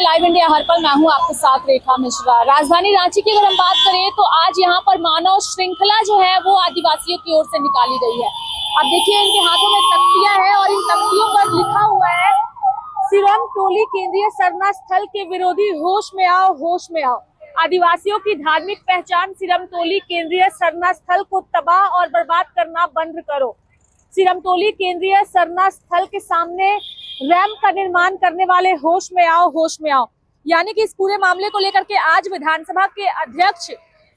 Live India हर पल, मैं हूं आपके साथ रेखा मिश्रा। राजधानी रांची की अगर हम बात करें तो आज यहां पर मानव श्रृंखला जो है वो आदिवासियों की ओर से निकाली गई है। अब देखिए इनके हाथों में तख्तियां हैं और इन तख्तियों पर लिखा हुआ है सिरम टोली केंद्रीय सरना स्थल के विरोधी होश में आओ, होश में आओ। आदिवासियों की धार्मिक पहचान सिरम टोली केंद्रीय सरना स्थल को तबाह और बर्बाद करना बंद करो। सिरमटोली केंद्रीय सरना स्थल के सामने रैंप का निर्माण करने वाले होश में आओ, होश में आओ। यानी कि इस पूरे मामले को लेकर के आज विधानसभा के अध्यक्ष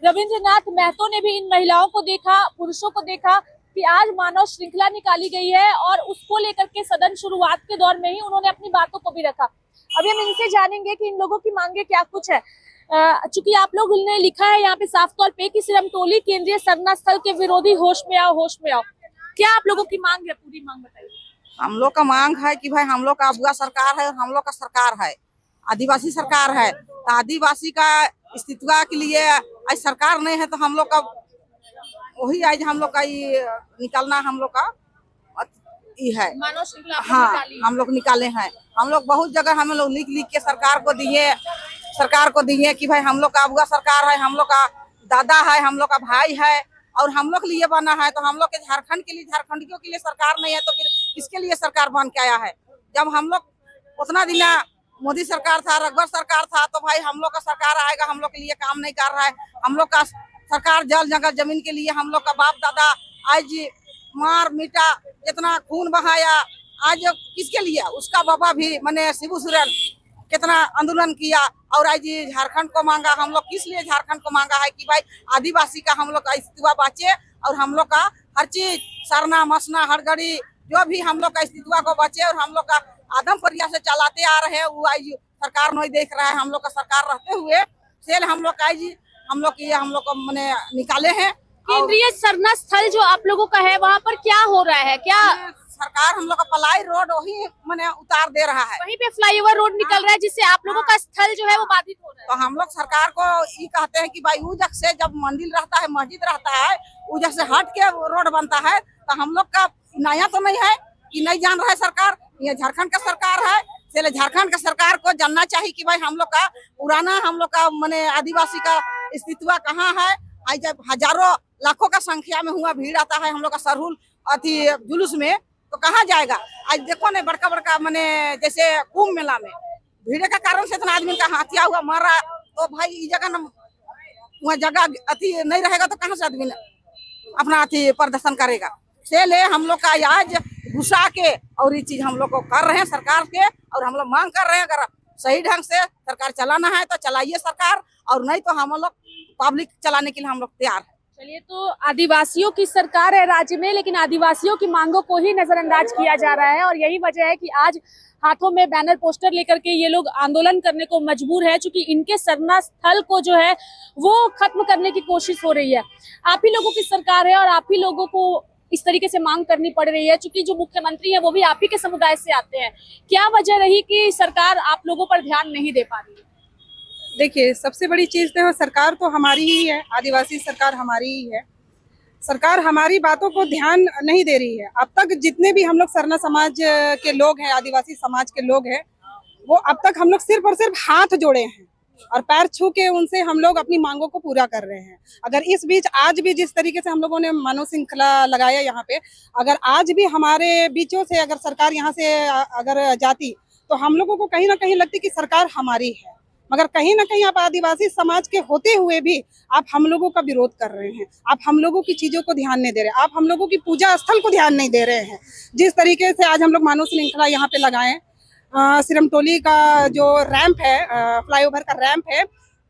रविंद्रनाथ महतो ने भी इन महिलाओं को देखा, पुरुषों को देखा कि आज मानव श्रृंखला निकाली गई है और उसको लेकर के सदन शुरुआत के दौर में ही उन्होंने अपनी बातों को भी रखा। अभी हम इनसे जानेंगे कि इन लोगों की मांगे क्या कुछ है। चूंकि आप लोग ने लिखा है यहाँ पे साफ तौर पे कि सिरमटोली केंद्रीय सरना स्थल के विरोधी होश में आओ, होश में आओ। क्या आप लोगों की मांग है? पूरी मांग बताइए। हम लोग का मांग है कि भाई हम लोग का अबुआ सरकार है और हम लोग का सरकार है, आदिवासी सरकार है। तो आदिवासी का अस्तित्व के लिए आज सरकार नहीं है तो हम लोग का वही आज हम लोग का ये निकालना हम लोग का ये है। मानव श्रृंखला हाँ, हम लोग निकाले हैं। हम लोग बहुत जगह हम लोग लिख लिख के सरकार को दिए कि भाई हम लोग का अबुआ सरकार है, हम लोग का दादा है, हम लोग का भाई है और हम लोग के लिए बना है। तो हम लोग के झारखंड के लिए, झारखंडियों के लिए सरकार नहीं है तो फिर किसके लिए सरकार बन के आया है? जब हम लोग उतना दिन मोदी सरकार था, रघुवर सरकार था, तो भाई हम लोग का सरकार आएगा, हम लोग के लिए काम नहीं कर रहा है। हम लोग का सरकार जल जंगल जमीन के लिए हम लोग का बाप दादा आज मार मीटा जितना खून बहाया, आज किसके लिए? उसका बाबा भी मैंने शिबू सोरेन कितना आंदोलन किया और आज झारखंड को मांगा। हम लोग किस लिए झारखंड को मांगा है कि भाई आदिवासी का हम लोग का अस्तित्व बचे और हम लोग का हर चीज सरना मसना हड़गड़ी जो भी हम लोग का अस्तित्व को बचे और हम लोग का आदम परिया से चलाते आ रहे हैं वो आज सरकार नहीं देख रहा है। हम लोग का सरकार रहते हुए सेल हम लोग का हम लोग को मैंने निकाले हैं। केंद्रीय सरना स्थल जो आप लोगों का है वहाँ पर क्या हो रहा है? क्या सरकार हम लोग का पलाई रोड वही मैंने उतार दे रहा है, वहीं पे फ्लाईओवर रोड निकल रहा है जिससे आप लोगों का स्थल जो है वो बाधित हो रहा है। तो हम लोग सरकार को ये कहते हैं कि भाई उजक से जब मंदिर रहता है, मस्जिद रहता है, उजक से हट के रोड बनता है तो हम लोग का नया तो नहीं है कि नहीं जान रहा है सरकार। ये झारखंड का सरकार है, इसलिए झारखंड का सरकार को जानना चाहिए कि भाई हम लोग का पुराना हम लोग का मैंने आदिवासी का अस्तित्व कहाँ है। आज जब हजारों लाखों का संख्या में हुआ भीड़ आता है हम लोग का सरहुल अथी जुलूस में तो कहाँ जाएगा? आज देखो ना बड़का बड़का मैंने जैसे कुंभ मेला में भीड़ का कारण से इतना आदमी का हत्या हुआ मारा, तो भाई ये जगह न वहाँ जगह अथी नहीं रहेगा तो कहाँ से आदमी अपना अथी प्रदर्शन करेगा? इसलिए हम लोग का आज घुसा के और ये चीज हम लोग को कर रहे हैं सरकार के और हम लोग मांग कर रहे हैं अगर सही ढंग से सरकार चलाना है तो चलाइए सरकार और नहीं तो हम लोग पब्लिक चलाने के लिए हम लोग तैयार है। चलिए, तो आदिवासियों की सरकार है राज्य में लेकिन आदिवासियों की मांगों को ही नजरअंदाज किया जा रहा है और यही वजह है कि आज हाथों में बैनर पोस्टर लेकर के ये लोग आंदोलन करने को मजबूर है, क्योंकि इनके सरना स्थल को जो है वो खत्म करने की कोशिश हो रही है। आप ही लोगों की सरकार है और आप ही लोगों को इस तरीके से मांग करनी पड़ रही है, क्योंकि जो मुख्यमंत्री है वो भी आप ही के समुदाय से आते हैं। क्या वजह रही कि सरकार आप लोगों पर ध्यान नहीं दे पा रही है? देखिए, सबसे बड़ी चीज तो सरकार तो हमारी ही है, आदिवासी सरकार हमारी ही है। सरकार हमारी बातों को ध्यान नहीं दे रही है। अब तक जितने भी हम लोग सरना समाज के लोग हैं, आदिवासी समाज के लोग हैं, वो अब तक हम लोग सिर्फ और सिर्फ हाथ जोड़े हैं और पैर छू के उनसे हम लोग अपनी मांगों को पूरा कर रहे हैं। अगर इस बीच आज भी जिस तरीके से हम लोगों ने मानव श्रृंखला लगाया यहाँ पे, अगर आज भी हमारे बीचों से अगर सरकार यहाँ से अगर जाती तो हम लोगों को कहीं ना कहीं लगती कि सरकार हमारी है, मगर कहीं ना कहीं आप आदिवासी समाज के होते हुए भी आप हम लोगों का विरोध कर रहे हैं। आप हम लोगों की चीजों को ध्यान नहीं दे रहे, आप हम लोगों की पूजा स्थल को ध्यान नहीं दे रहे हैं। जिस तरीके से आज हम लोग मानव श्रृंखला यहाँ पे लगाए, सिरमटोली का जो रैंप है, फ्लाईओवर का रैंप है,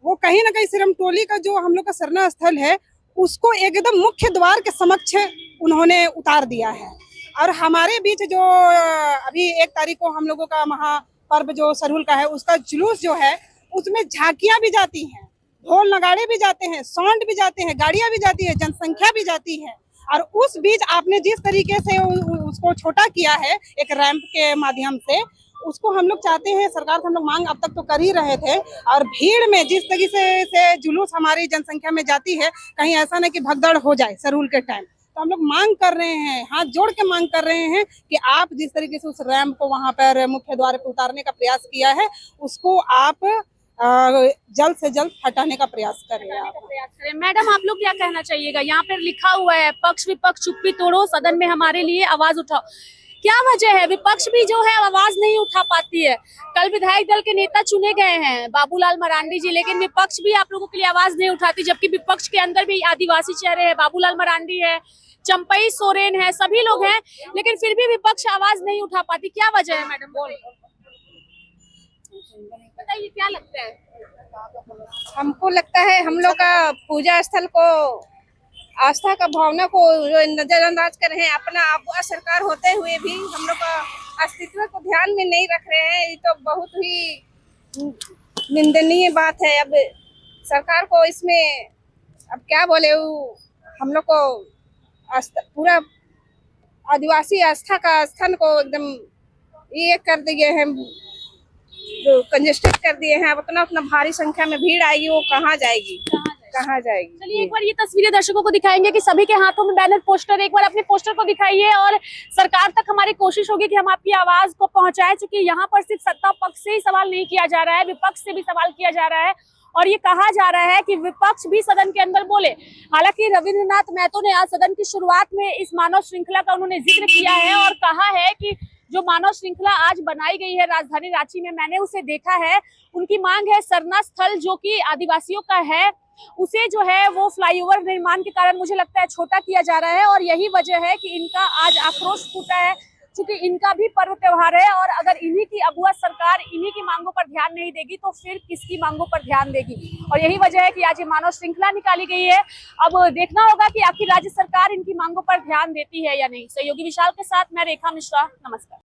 वो कहीं ना कहीं सिरमटोली का जो हम लोग का सरना स्थल है उसको एकदम मुख्य द्वार के समक्ष उन्होंने उतार दिया है। और हमारे बीच जो अभी 1 तारीख को हम लोगों का महापर्व जो सरहुल का है उसका जुलूस जो है उसमें झांकियां भी जाती हैं, ढोल नगाड़े भी जाते हैं, साउंड भी जाते हैं, गाड़ियां भी जाती है, जनसंख्या भी जाती है। और उस बीच आपने जिस तरीके से उसको छोटा किया है एक रैंप के माध्यम से, उसको हम लोग चाहते हैं, सरकार से हम लोग मांग अब तक तो कर ही रहे थे। और भीड़ में जिस तरीके से जुलूस हमारी जनसंख्या में जाती है, कहीं ऐसा नहीं कि भगदड़ हो जाए सरहुल के टाइम, तो हम लोग मांग कर रहे हैं, हाथ जोड़ के मांग कर रहे हैं कि आप जिस तरीके से उस रैंप को वहां पर मुख्य द्वार पर उतारने का प्रयास किया है, उसको आप जल्द से जल्द हटाने का प्रयास करें। मैडम, आप लोग क्या कहना चाहिएगा? यहाँ पर लिखा हुआ है पक्ष विपक्ष चुप्पी तोड़ो, सदन में हमारे लिए आवाज उठाओ। क्या वजह है? विपक्ष भी जो है आवाज नहीं उठा पाती है। कल विधायक दल के नेता चुने गए हैं बाबूलाल मरांडी जी, लेकिन विपक्ष भी आप लोगों के लिए आवाज नहीं उठाती, जबकि विपक्ष के अंदर भी आदिवासी चेहरे हैं, बाबूलाल मरांडी है, चंपई सोरेन है, सभी लोग हैं, लेकिन फिर भी विपक्ष आवाज नहीं उठा पाती। क्या वजह है मैडम? बताइए, क्या लगता है? हमको लगता है हम लोग का पूजा स्थल को, आस्था का भावना को जो नजरअंदाज कर रहे हैं, अपना आपका सरकार होते हुए भी हम लोग का अस्तित्व को ध्यान में नहीं रख रहे हैं। ये तो बहुत ही निंदनीय बात है। अब सरकार को इसमें अब क्या बोले, हम लोग को पूरा आदिवासी आस्था का स्थान को एकदम ये कर दिए हैं, कंजेस्टेड कर दिए हैं। अब उतना भारी संख्या में भीड़ आएगी, वो कहाँ जाएगी? चलिए एक बार ये तस्वीरें दर्शकों को दिखाएंगे कि सभी के हाथों में बैनर पोस्टर, एक बार अपने पोस्टर को दिखाइए और सरकार तक हमारी कोशिश होगी कि हम आपकी आवाज को पहुंचाएं। क्योंकि यहाँ पर सिर्फ सत्ता पक्ष से ही सवाल नहीं किया जा रहा है, विपक्ष से भी सवाल किया जा रहा है और ये कहा जा रहा है कि विपक्ष भी सदन के अंदर बोले। हालांकि रविंद्रनाथ महतो ने आज सदन की शुरुआत में इस मानव श्रृंखला का उन्होंने जिक्र किया है और कहा है कि जो मानव श्रृंखला आज बनाई गई है राजधानी रांची में, मैंने उसे देखा है। उनकी मांग है सरना स्थल जो कि आदिवासियों का है, उसे जो है वो फ्लाईओवर निर्माण के कारण मुझे लगता है छोटा किया जा रहा है और यही वजह है कि इनका आज आक्रोश फूटा है, क्योंकि इनका भी पर्व त्योहार है और अगर इन्हीं की अगुआ सरकार इन्हीं की मांगों पर ध्यान नहीं देगी तो फिर किसकी मांगों पर ध्यान देगी। और यही वजह है कि आज ये मानव श्रृंखला निकाली गई है। अब देखना होगा कि आखिर राज्य सरकार इनकी मांगों पर ध्यान देती है या नहीं। सहयोगी विशाल के साथ मैं रेखा मिश्रा, नमस्कार।